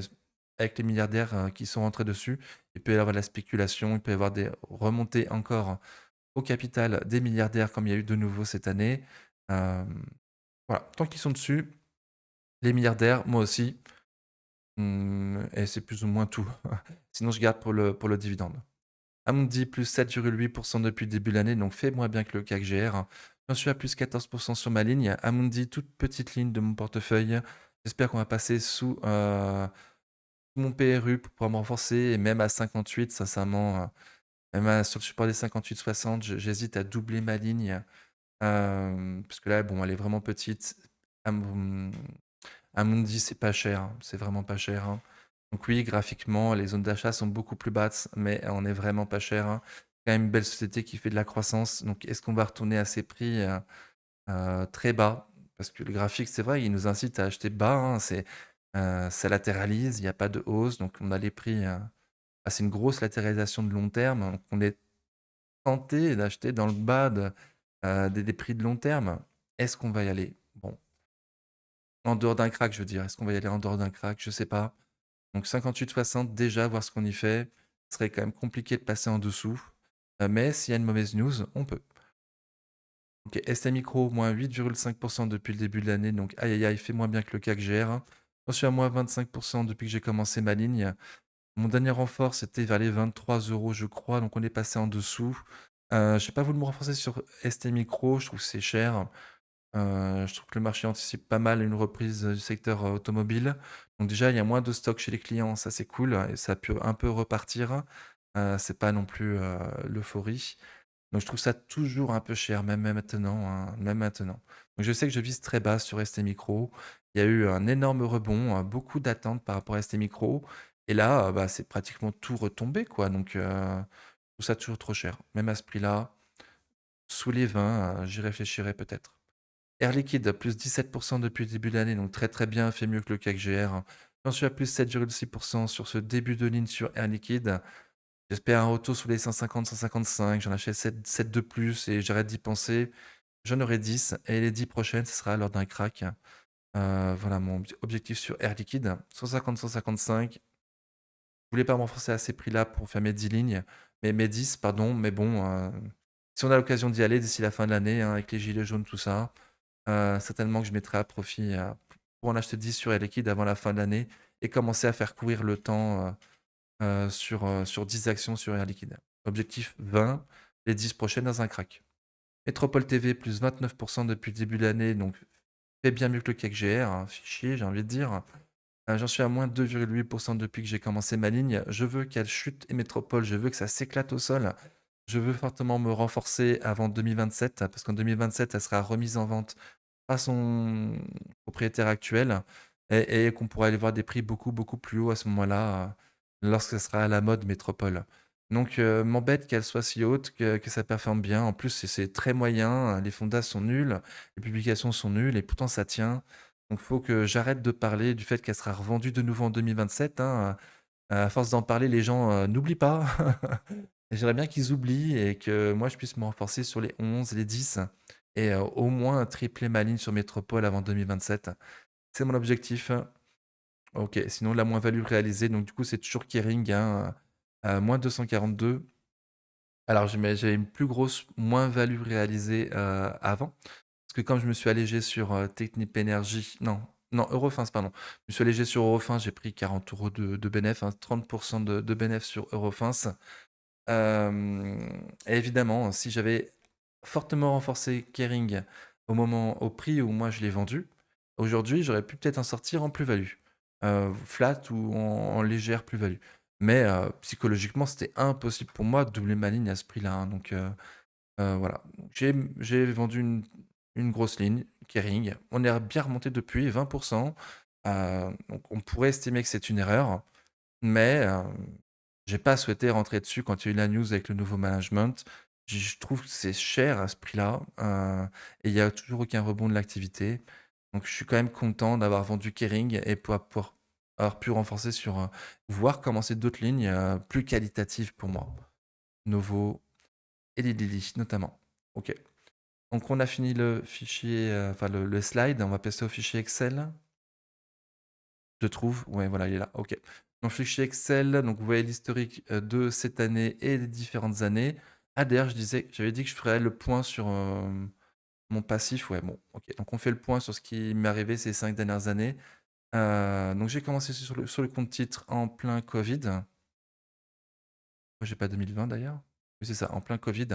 avec les milliardaires qui sont rentrés dessus, il peut y avoir de la spéculation, il peut y avoir des remontées encore au capital des milliardaires comme il y a eu de nouveau cette année. Voilà, tant qu'ils sont dessus, les milliardaires, moi aussi, et c'est plus ou moins tout. Sinon, je garde pour le dividende. Amundi, plus 7,8% depuis le début de l'année, donc fait moins bien que le CAC GR. J'en suis à plus 14% sur ma ligne. Amundi, toute petite ligne de mon portefeuille. J'espère qu'on va passer sous mon PRU pour pouvoir me renforcer, et même à 58, sincèrement, même sur le support des 58,60, j'hésite à doubler ma ligne. Parce que là, bon, elle est vraiment petite. Amundi, c'est pas cher, hein, c'est vraiment pas cher, hein. Donc oui, graphiquement, les zones d'achat sont beaucoup plus basses, mais on est vraiment pas cher, hein. C'est quand même une belle société qui fait de la croissance. Donc est-ce qu'on va retourner à ces prix très bas? Parce que le graphique, c'est vrai, il nous incite à acheter bas, hein, ça latéralise, il n'y a pas de hausse, donc on a les prix. C'est une grosse latéralisation de long terme. Donc on est tenté d'acheter dans le bas des prix de long terme. Est-ce qu'on va y aller? Bon, en dehors d'un crack, je veux dire. Est-ce qu'on va y aller en dehors d'un crack? Je sais pas. Donc 58,60 déjà, voir ce qu'on y fait. Ce serait quand même compliqué de passer en dessous. Mais s'il y a une mauvaise news, on peut. Ok, ST Micro, moins 8,5% depuis le début de l'année. Donc aïe aïe aïe, fait moins bien que le CAC GR. J'en suis à moins 25% depuis que j'ai commencé ma ligne. Mon dernier renfort, c'était vers les 23 euros, je crois. Donc on est passé en dessous. Je n'ai pas voulu me renforcer sur ST Micro. Je trouve que c'est cher. Je trouve que le marché anticipe pas mal une reprise du secteur automobile. Donc déjà, il y a moins de stock chez les clients, ça c'est cool et ça peut un peu repartir. C'est pas non plus l'euphorie. Donc je trouve ça toujours un peu cher, même maintenant, hein, même maintenant. Donc je sais que je vise très bas sur ST Micro. Il y a eu un énorme rebond, beaucoup d'attentes par rapport à ST Micro. Et là, bah, c'est pratiquement tout retombé, quoi. Donc, je trouve ça toujours trop cher. Même à ce prix-là, sous les 20, j'y réfléchirai peut-être. Air Liquide, plus 17% depuis le début de l'année, donc très très bien, fait mieux que le CAC GR. J'en suis à plus 7,6% sur ce début de ligne sur Air Liquide. J'espère un retour sous les 150, 155. J'en achète 7 de plus et j'arrête d'y penser. J'en aurai 10 et les 10 prochaines, ce sera lors d'un crack. Voilà mon objectif sur Air Liquide. 150, 155. Je voulais pas me renforcer à ces prix-là pour faire mes 10 lignes, mais mes 10, pardon. Mais bon, si on a l'occasion d'y aller d'ici la fin de l'année, hein, avec les gilets jaunes, tout ça, certainement que je mettrai à profit pour en acheter 10 sur Air Liquide avant la fin de l'année et commencer à faire courir le temps sur 10 actions sur Air Liquide. Objectif 20, les 10 prochaines dans un crack. Métropole TV, plus 29% depuis le début de l'année, donc fait bien mieux que le CAC GR, hein, fichier, j'ai envie de dire. J'en suis à moins 2,8% depuis que j'ai commencé ma ligne. Je veux qu'elle chute et Métropole, je veux que ça s'éclate au sol. Je veux fortement me renforcer avant 2027, parce qu'en 2027, elle sera remise en vente par son propriétaire actuel et qu'on pourra aller voir des prix beaucoup, beaucoup plus hauts à ce moment-là, lorsque ce sera à la mode Métropole. Donc, m'embête qu'elle soit si haute, que ça performe bien. En plus, c'est très moyen, les fondas sont nuls, les publications sont nulles et pourtant ça tient. Donc, il faut que j'arrête de parler du fait qu'elle sera revendue de nouveau en 2027, hein. À force d'en parler, les gens n'oublient pas. Et j'aimerais bien qu'ils oublient et que moi je puisse me renforcer sur les 11, les 10 et au moins tripler ma ligne sur Métropole avant 2027. C'est mon objectif. Ok, sinon la moins-value réalisée, donc du coup c'est toujours Kering, hein, à moins 242. Alors j'avais une plus grosse moins-value réalisée avant, parce que comme je me suis allégé sur Technip Energy, non, non, Eurofins, pardon. Je me suis allégé sur Eurofins, j'ai pris 40 euros de bénéf, hein, 30% de bénéf sur Eurofins. Et évidemment, si j'avais fortement renforcé Kering au prix où moi je l'ai vendu, aujourd'hui j'aurais pu peut-être en sortir en plus-value, flat ou en légère plus-value. Mais psychologiquement, c'était impossible pour moi de doubler ma ligne à ce prix-là, hein. Donc voilà, j'ai vendu une grosse ligne, Kering. On est bien remonté depuis 20%. Donc on pourrait estimer que c'est une erreur, mais j'ai pas souhaité rentrer dessus quand il y a eu la news avec le nouveau management. Je trouve que c'est cher à ce prix-là, et il y a toujours aucun rebond de l'activité. Donc je suis quand même content d'avoir vendu Kering et pour avoir pu renforcer sur, voir commencer d'autres lignes, plus qualitatives pour moi. Novo et Lili notamment. OK. Donc on a fini le fichier, enfin le slide, on va passer au fichier Excel. Je trouve, ouais, voilà, il est là. OK. Dans le fichier Excel, donc vous voyez l'historique de cette année et des différentes années. Ah, d'ailleurs, j'avais dit que je ferais le point sur mon passif. Ouais, bon, OK. Donc on fait le point sur ce qui m'est arrivé ces 5 dernières années. Donc j'ai commencé sur le compte titre en plein Covid. Moi, j'ai pas 2020 d'ailleurs. Oui, c'est ça, en plein Covid.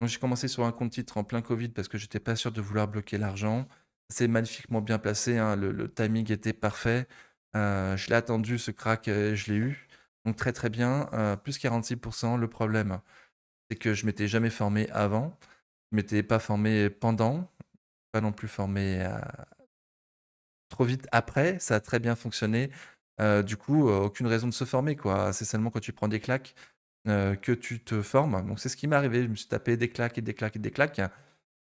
Donc j'ai commencé sur un compte titre en plein Covid parce que j'étais pas sûr de vouloir bloquer l'argent. C'est magnifiquement bien placé, hein, le timing était parfait. Je l'ai attendu ce crack, je l'ai eu. Donc très très bien, plus 46%. Le problème, c'est que je m'étais jamais formé avant. Je m'étais pas formé pendant, pas non plus formé trop vite après. Ça a très bien fonctionné. Du coup, aucune raison de se former, quoi. C'est seulement quand tu prends des claques que tu te formes. Donc c'est ce qui m'est arrivé. Je me suis tapé des claques et des claques et des claques.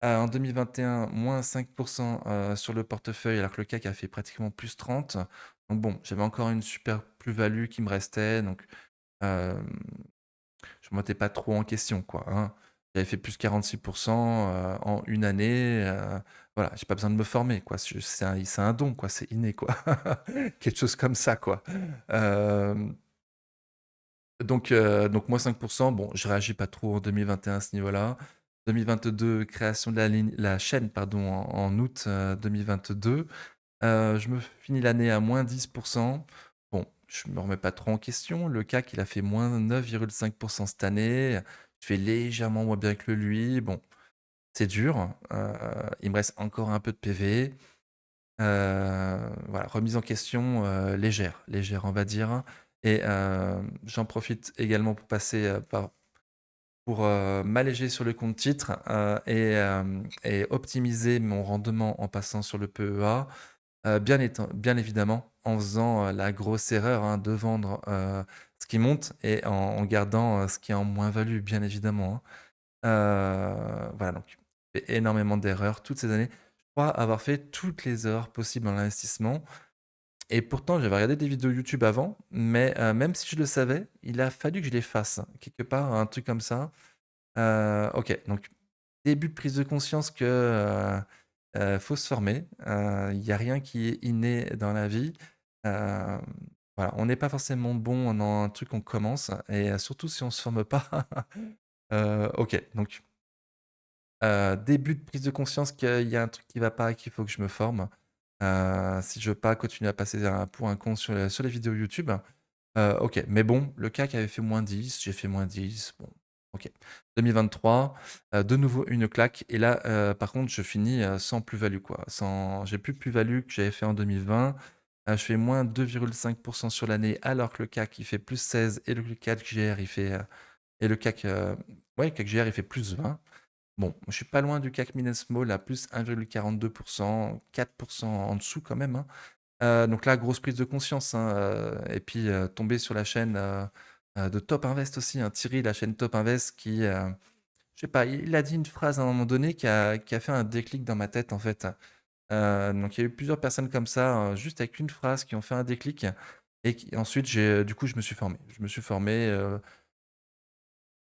En 2021, moins 5% sur le portefeuille, alors que le CAC a fait pratiquement plus 30. Donc bon, j'avais encore une super plus-value qui me restait. Donc euh, je ne me mettais pas trop en question, quoi, hein. J'avais fait plus 46% en une année. Voilà, j'ai pas besoin de me former, quoi. C'est un don, quoi. C'est inné, quoi. Quelque chose comme ça, quoi. Euh, donc moins 5%, bon, je réagis pas trop en 2021 à ce niveau-là. 2022, création de la chaîne pardon, en août 2022. Je me finis l'année à moins 10%. Bon, je me remets pas trop en question. Le CAC, il a fait moins 9,5% cette année. Je fais légèrement moins bien que lui. Bon, c'est dur. Il me reste encore un peu de PV. Voilà, remise en question légère, on va dire. Et j'en profite également pour passer pour m'alléger sur le compte titre et optimiser mon rendement en passant sur le PEA. Bien évidemment, en faisant, la grosse erreur, hein, de vendre, ce qui monte et en gardant, ce qui est en moins-value, bien évidemment, hein. Voilà, donc j'ai fait énormément d'erreurs toutes ces années. Je crois avoir fait toutes les erreurs possibles dans l'investissement et pourtant j'avais regardé des vidéos YouTube avant, mais même si je le savais, il a fallu que je les fasse, quelque part, un truc comme ça. OK, donc début de prise de conscience que, faut se former. Il y a rien qui est inné dans la vie. Hem, voilà, on n'est pas forcément bon dans un truc qu'on commence et surtout si on se forme pas. OK, donc début de prise de conscience qu'il y a un truc qui va pas et qu'il faut que je me forme. Si je veux pas continuer à passer pour un con sur les vidéos YouTube. OK, mais bon, le CAC avait fait -10, j'ai fait -10, bon, OK. 2023, de nouveau une claque et là, par contre, je finis, sans plus-value, quoi. J'ai plus de plus-value que j'avais fait en 2020. Je fais -2,5 sur l'année alors que le CAC, il fait +16 et le CAC GR, il fait, et le CAC, ouais, CAC GR, il fait +20. Bon, je suis pas loin du CAC Mid Small à +1,42, 4 en dessous quand même, hein. Donc là, grosse prise de conscience, hein, et puis, tomber sur la chaîne, de Top Invest aussi, hein, Thierry, la chaîne Top Invest qui, je sais pas, il a dit une phrase à un moment donné qui a fait un déclic dans ma tête, en fait. Donc il y a eu plusieurs personnes comme ça, juste avec une phrase qui ont fait un déclic et qui ensuite du coup, je me suis formé. Je me suis formé, de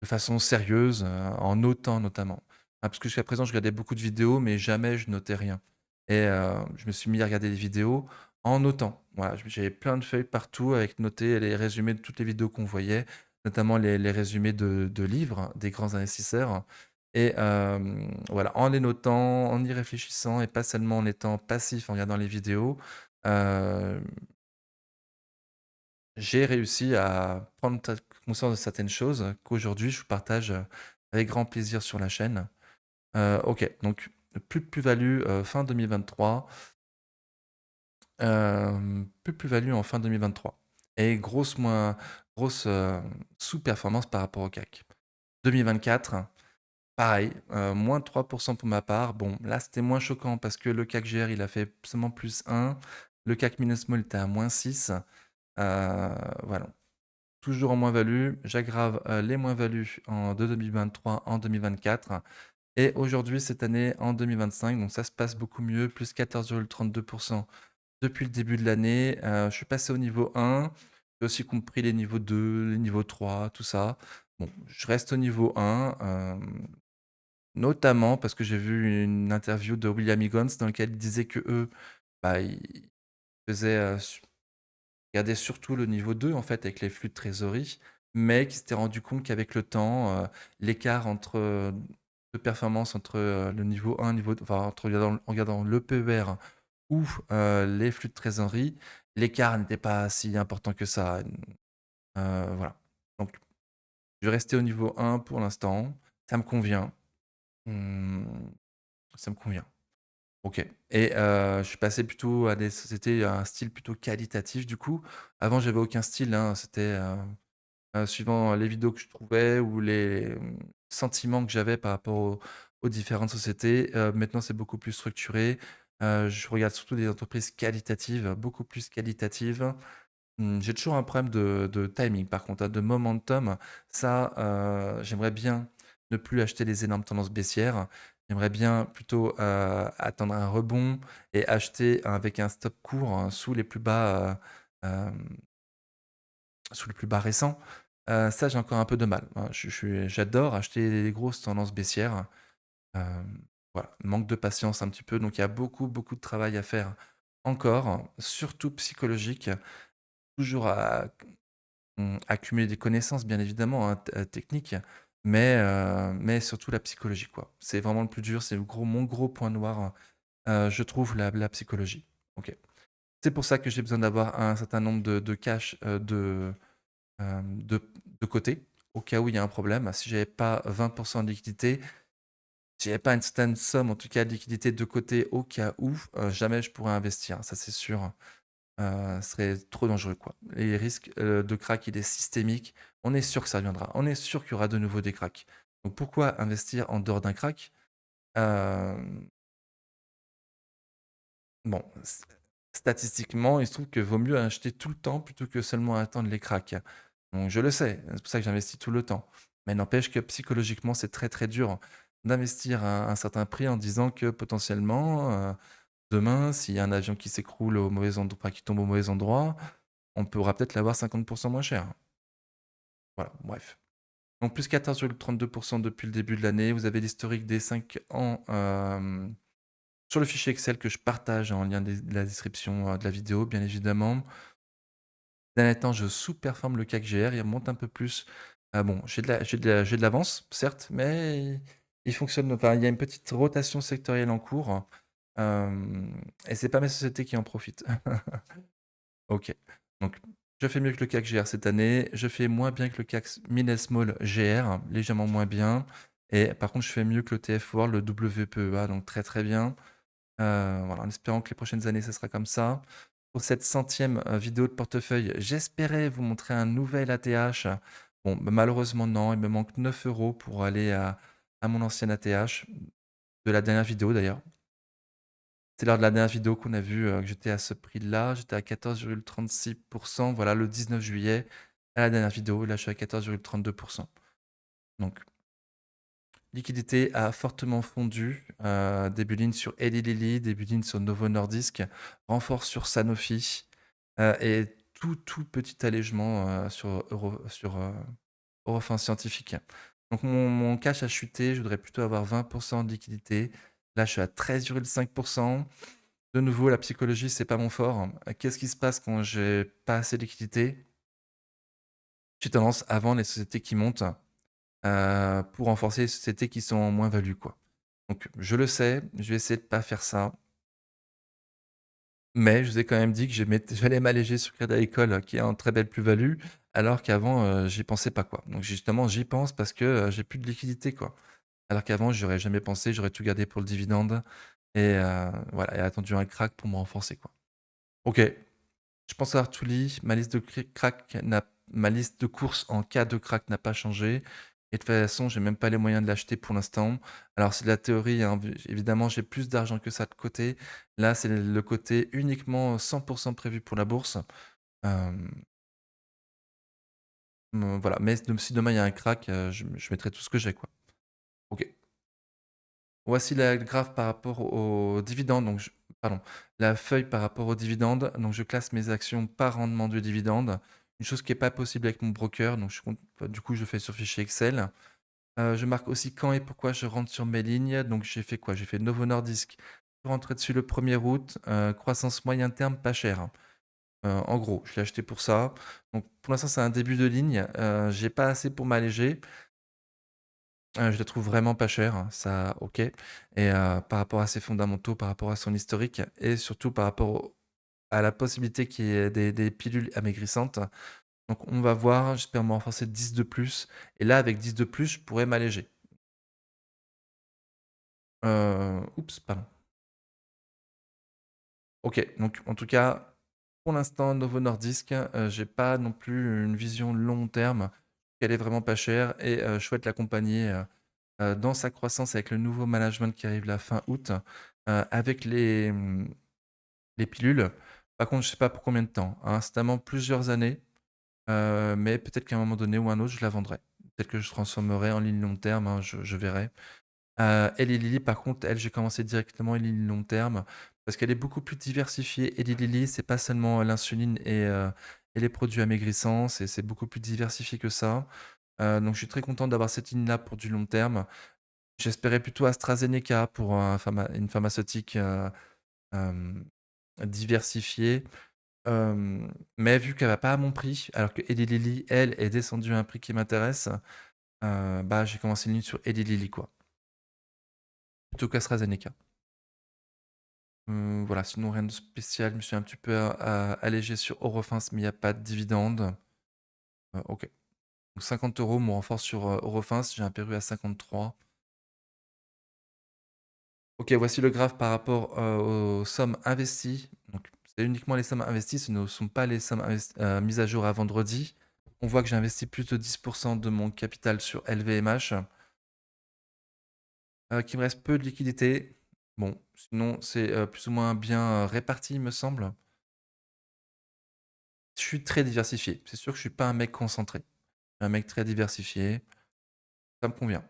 façon sérieuse, en notant notamment. Parce que jusqu'à présent, je regardais beaucoup de vidéos, mais jamais je notais rien et je me suis mis à regarder des vidéos en notant. Voilà, j'avais plein de feuilles partout avec noté les résumés de toutes les vidéos qu'on voyait, notamment les résumés de livres des grands investisseurs et voilà, en les notant, en y réfléchissant et pas seulement en étant passif en regardant les vidéos, heu j'ai réussi à prendre ta conscience de certaines choses qu'aujourd'hui je vous partage, avec grand plaisir sur la chaîne. OK, donc plus de plus-value, fin 2023, plus de plus-value en fin 2023 et grosse, sous-performance par rapport au CAC. 2024, pareil, -3 pour ma part. Bon, là, c'était moins choquant parce que le CAC GR, il a fait seulement +1, le CAC Mini Small était à -6, voilà. Toujours en moins-value, j'aggrave, les moins-values de 2023 en 2024 et aujourd'hui, cette année, en 2025, donc ça se passe beaucoup mieux, plus 14,32 depuis le début de l'année. Je suis passé au niveau 1, j'ai aussi compris les niveaux 2, les niveaux 3, tout ça. Bon, je reste au niveau 1, notamment parce que j'ai vu une interview de William Higgins dans lequel il disait qu'eux, bah, ils faisaient, regardait surtout le niveau 2 en fait avec les flux de trésorerie, mais qui s'était rendu compte qu'avec le temps, l'écart de performance entre, le niveau 1, niveau enfin entre en regardant le PER ou, les flux de trésorerie, l'écart n'était pas si important que ça, voilà. Donc je vais rester au niveau 1 pour l'instant, ça me convient, mmh, ça me convient. OK et je suis passé plutôt à des sociétés à un style plutôt qualitatif du coup. Avant j'avais aucun style, hein, c'était, suivant les vidéos que je trouvais ou les, sentiments que j'avais par rapport aux différentes sociétés. Maintenant c'est beaucoup plus structuré. Je regarde surtout des entreprises qualitatives, beaucoup plus qualitatives. J'ai toujours un problème de timing par contre, hein, de momentum. Ça, j'aimerais bien ne plus acheter les énormes tendances baissières. J'aimerais bien plutôt, attendre un rebond et acheter avec un stop court, sous les plus bas, sous les plus bas récents. Ça, j'ai encore un peu de mal. J'adore acheter les grosses tendances baissières. Voilà, manque de patience un petit peu, donc il y a beaucoup, beaucoup de travail à faire encore, surtout psychologique. Toujours accumuler des connaissances bien évidemment, hein, techniques, mais surtout la psychologie, quoi. C'est vraiment le plus dur, c'est mon gros point noir, je trouve la psychologie. OK. C'est pour ça que j'ai besoin d'avoir un certain nombre de cash, de côté, au cas où il y a un problème. Si j'avais pas 20 de liquidité, si j'avais pas une certaine somme, en tout cas de liquidité de côté au cas où, jamais je pourrais investir, ça c'est sûr. Ce serait trop dangereux, quoi. Les risques, de crack, il est systémique. On est sûr que ça viendra. On est sûr qu'il y aura de nouveau des cracks. Donc pourquoi investir en dehors d'un crack? Hem, bon, statistiquement, il se trouve que vaut mieux acheter tout le temps plutôt que seulement attendre les cracks. Donc je le sais, c'est pour ça que j'investis tout le temps. Mais n'empêche que psychologiquement, c'est très, très dur d'investir un certain prix en disant que potentiellement, demain, s'il y a un avion qui s'écroule au mauvais endroit, enfin, qui tombe au mauvais endroit, on pourra peut-être l'avoir 50 moins cher. Voilà, bref. Donc plus 14,32 depuis le début de l'année. Vous avez l'historique des 5 ans sur le fichier Excel que je partage en lien de la description de la vidéo, bien évidemment. Dernier temps, je sous-performe le CAC GR, il monte un peu plus. Ah bon, j'ai de l'avance, certes, mais il fonctionne. Enfin, il y a une petite rotation sectorielle en cours. Et c'est pas mes sociétés qui en profitent. Ok. Donc, je fais mieux que le CAC GR cette année. Je fais moins bien que le CAC Mid Small GR, légèrement moins bien. Et par contre, je fais mieux que le TF World, le WPEA, donc très très bien. Voilà, en espérant que les prochaines années, ça sera comme ça. Pour cette centième vidéo de portefeuille, j'espérais vous montrer un nouvel ATH. Bon, bah, malheureusement, non. Il me manque 9 euros pour aller à mon ancien ATH, de la dernière vidéo d'ailleurs. C'est lors de la dernière vidéo qu'on a vu que j'étais à ce prix-là. J'étais à 14,36%. Voilà, le 19 juillet, à la dernière vidéo. Là, je suis à 14,32%. Donc, liquidité a fortement fondu. Début de ligne sur Eli Lilly, début de ligne sur Novo Nordisk, renfort sur Sanofi et tout petit allègement sur Eurofins Scientifique. Donc mon cash a chuté, je voudrais plutôt avoir 20% de liquidité. Là, je suis à 13,5%. De nouveau, la psychologie, c'est pas mon fort. Qu'est-ce qui se passe quand j'ai pas assez de liquidité? J'ai tendance à vendre les sociétés qui montent pour renforcer les sociétés qui sont en moins-value, quoi. Donc je le sais, je vais essayer de pas faire ça, mais je vous ai quand même dit que j'allais m'alléger sur Crédit Agricole, qui a une très belle plus-value, alors qu'avant, j'y pensais pas, quoi. Donc justement, j'y pense parce que, j'ai plus de liquidité, quoi. Alors qu'avant, j'aurais jamais pensé, j'aurais tout gardé pour le dividende et voilà et attendu un crack pour me renforcer, quoi. OK, je pense avoir tout dit. Ma liste de courses en cas de crack n'a pas changé et de toute façon, j'ai même pas les moyens de l'acheter pour l'instant. Alors c'est de la théorie, hein, évidemment, j'ai plus d'argent que ça de côté. Là, c'est le côté uniquement 100 prévu pour la bourse. Hem, voilà, mais si demain il y a un crack, je mettrai tout ce que j'ai, quoi. OK. Voici la graphe par rapport aux dividendes, donc pardon, la feuille par rapport aux dividendes. Donc je classe mes actions par rendement de dividendes, une chose qui est pas possible avec mon broker, donc du coup je fais sur fichier Excel. Je marque aussi quand et pourquoi je rentre sur mes lignes, donc j'ai fait quoi? J'ai fait Novo Nordisk, je suis rentré dessus le 1er août, croissance moyen terme pas cher. En gros, je l'ai acheté pour ça. Donc pour l'instant, c'est un début de ligne, j'ai pas assez pour m'alléger. Je la trouve vraiment pas chère, hein, ça OK et par rapport à ses fondamentaux, par rapport à son historique et surtout par rapport à la possibilité qu'il y ait des pilules amaigrissantes. Donc on va voir, j'espère me renforcer de 10 de plus et là avec 10 de plus, je pourrais m'alléger. Oups, pardon. OK, donc en tout cas, pour l'instant, Novo Nordisk, j'ai pas non plus une vision long terme. Elle est vraiment pas chère et je souhaite l'accompagner, dans sa croissance avec le nouveau management qui arrive la fin août, avec les pilules. Par contre, je sais pas pour combien de temps, hein, certainement plusieurs années, mais peut-être qu'à un moment donné ou un autre, je la vendrai. Peut-être que je transformerai en ligne long terme, hein, je verrai. Eli Lilly, par contre, elle, j'ai commencé directement en ligne long terme parce qu'elle est beaucoup plus diversifiée. Eli Lilly, c'est pas seulement l'insuline et les produits amaigrissants, c'est beaucoup plus diversifié que ça. Donc je suis très content d'avoir cette ligne-là pour du long terme. J'espérais plutôt AstraZeneca pour une pharmaceutique, hem, diversifiée, mais vu qu'elle va pas à mon prix, alors que Eli Lilly, elle, est descendue à un prix qui m'intéresse, bah, j'ai commencé une ligne sur Eli Lilly, quoi, plutôt qu'AstraZeneca. Voilà, sinon rien de spécial. Je me suis un petit peu allégé sur Eurofins, mais il y a pas de dividende. OK. Donc 50 € mon renfort sur, Eurofins, j'ai un PRU à 53. OK, voici le graphe par rapport, aux sommes investies. Donc c'est uniquement les sommes investies, ce ne sont pas les sommes mises à jour à vendredi. On voit que j'ai investi plus de 10 de mon capital sur LVMH, qu'il me reste peu de liquidités. Bon, sinon c'est, plus ou moins bien, réparti, il me semble. suis très diversifié. C'est sûr que je suis pas un mec concentré. Je suis un mec très diversifié, ça me convient.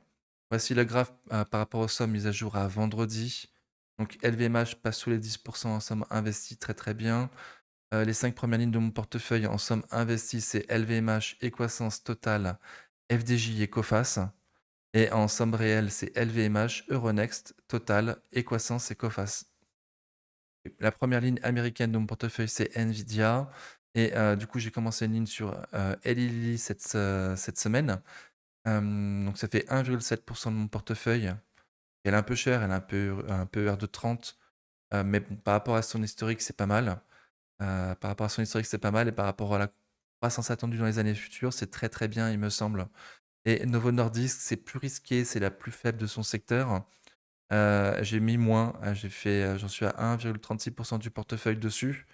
Voici le graphe, par rapport aux sommes mises à jour à vendredi. Donc LVMH passe sous les 10 en somme investie, très, très bien. Les 5 premières lignes de mon portefeuille en somme investie, c'est LVMH, Equasens, Total, FDJ et Coface. Et en somme réelle, c'est LVMH, Euronext, Total, Equasens et Coface. La première ligne américaine de mon portefeuille, c'est Nvidia. Et du coup, j'ai commencé une ligne sur Eli Lilly cette semaine. Donc ça fait 1,7 de mon portefeuille. Elle est un peu chère, elle est un peu R230, mais bon, par rapport à son historique, c'est pas mal. Par rapport à son historique, c'est pas mal et par rapport à la croissance attendue dans les années futures, c'est très, très bien, il me semble. Et Novo Nordisk, c'est plus risqué, c'est la plus faible de son secteur. J'ai mis moins, j'en suis à 1,36 du portefeuille dessus.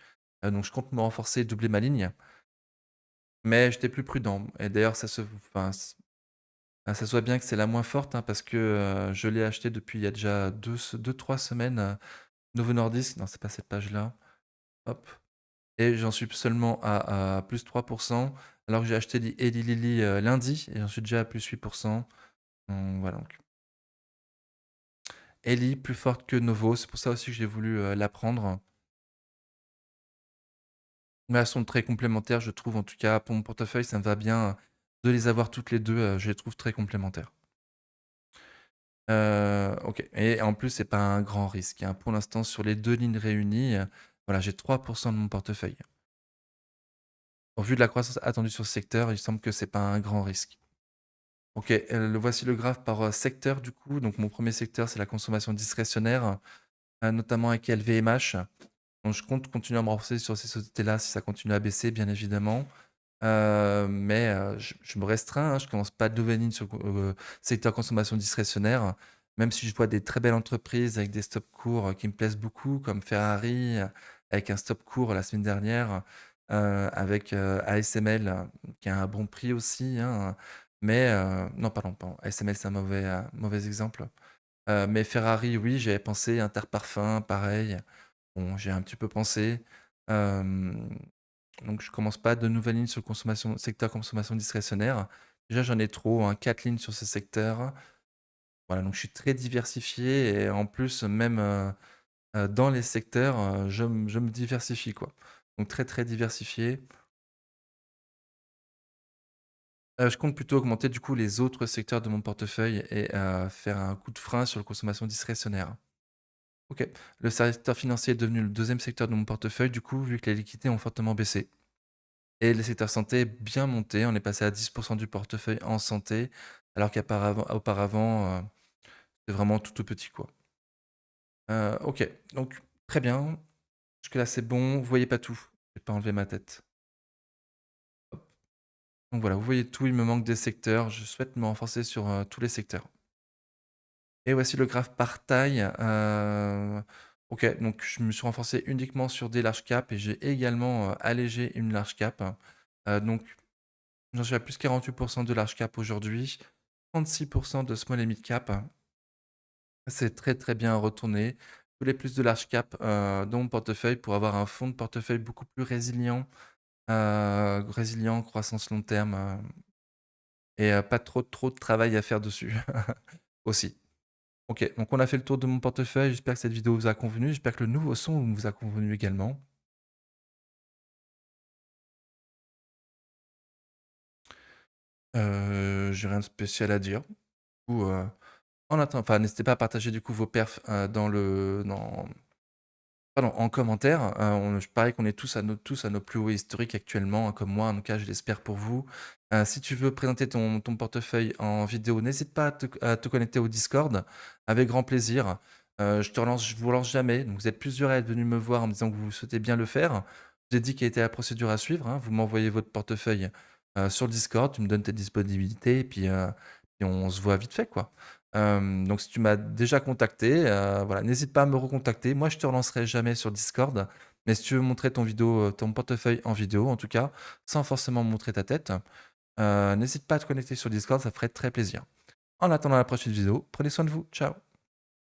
Donc je compte me renforcer et doubler ma ligne, mais j'étais plus prudent et d'ailleurs ça se voit bien que c'est la moins forte, hein, parce que, je l'ai acheté depuis il y a déjà 2-3 semaines, Novo Nordisk. Non, c'est pas cette page-là. Hop, et j'en suis seulement à plus 3 alors que j'ai acheté Eli Lilly, lundi et j'en suis déjà à plus 8. Voilà, donc Eli plus forte que Novo, c'est pour ça aussi que j'ai voulu, la prendre. Mais elles sont très complémentaires, je trouve, en tout cas pour mon portefeuille, ça me va bien, de les avoir toutes les 2. Je les trouve très complémentaires. OK, et en plus, c'est pas un grand risque, hein. Pour l'instant, sur les 2 lignes réunies, voilà, j'ai 3 de mon portefeuille. Au vu de la croissance attendue sur ce secteur, il semble que c'est pas un grand risque. OK, voici le graphe par, secteur du coup. Donc mon premier secteur, c'est la consommation discrétionnaire, notamment avec LVMH. Donc je compte continuer à me renforcer sur ces sociétés-là si ça continue à baisser, bien évidemment. Mais je me restreins, hein, je commence pas de nouvelles lignes sur le secteur consommation discrétionnaire, même si je vois des très belles entreprises avec des stops courts, qui me plaisent beaucoup, comme Ferrari, avec un stop court la semaine dernière, avec, ASML, qui a un bon prix aussi, hein, mais non, pardon, ASML, c'est un mauvais exemple. Mais Ferrari, oui, j'avais pensé, Interparfums, pareil. Bon, j'ai un petit peu pensé. Hem Donc je commence pas de nouvelles lignes sur le secteur consommation discrétionnaire. Déjà, j'en ai trop, hein, 4 lignes sur ce secteur. Voilà, donc je suis très diversifié et en plus, même, dans les secteurs, je me diversifie, quoi. Donc très, très diversifié. Je compte plutôt augmenter, du coup, les autres secteurs de mon portefeuille et faire un coup de frein sur la consommation discrétionnaire. OK. Le secteur financier est devenu le deuxième secteur de mon portefeuille, du coup, vu que les liquidités ont fortement baissé. Et le secteur santé est bien monté. On est passé à 10 du portefeuille en santé, alors auparavant, c'était vraiment tout, tout petit, quoi. OK, donc très bien. Jusque-là, c'est bon. Vous voyez pas tout. Je vais pas enlever ma tête. Hop. Donc voilà, vous voyez tout, il me manque des secteurs. Je souhaite me renforcer sur, tous les secteurs. Et voici le graphe par taille. OK, donc je me suis renforcé uniquement sur des large cap et j'ai également, allégé une large cap. Donc j'en suis à plus 48 de large cap aujourd'hui, 36 de small et mid cap. C'est très, très bien retourné. Je voulais plus de large cap, dans mon portefeuille pour avoir un fonds de portefeuille beaucoup plus résilient, croissance long terme, et pas trop de travail à faire dessus aussi. OK, donc on a fait le tour de mon portefeuille. J'espère que cette vidéo vous a convenu. J'espère que le nouveau son vous a convenu également. J'ai rien de spécial à dire. Ou, n'hésitez pas à partager du coup vos perfs, pardon, en commentaire. Pareil qu'on est tous à nos plus hauts historiques actuellement, hein, comme moi, en tout cas, je l'espère pour vous. Si tu veux présenter ton portefeuille en vidéo, n'hésite pas à te connecter au Discord, avec grand plaisir. Je vous relance jamais, donc vous êtes plusieurs à être venus me voir en me disant que vous souhaitez bien le faire. Je vous ai dit quelle était la procédure à suivre, hein. Vous m'envoyez votre portefeuille, sur le Discord, tu me donnes tes disponibilités et puis on se voit vite fait, quoi. Donc si tu m'as déjà contacté, voilà, n'hésite pas à me recontacter. Moi, je te relancerai jamais sur Discord, mais si tu veux montrer ton portefeuille en vidéo, en tout cas, sans forcément montrer ta tête, n'hésite pas à te connecter sur Discord, ça ferait très plaisir. En attendant la prochaine vidéo, prenez soin de vous. Ciao.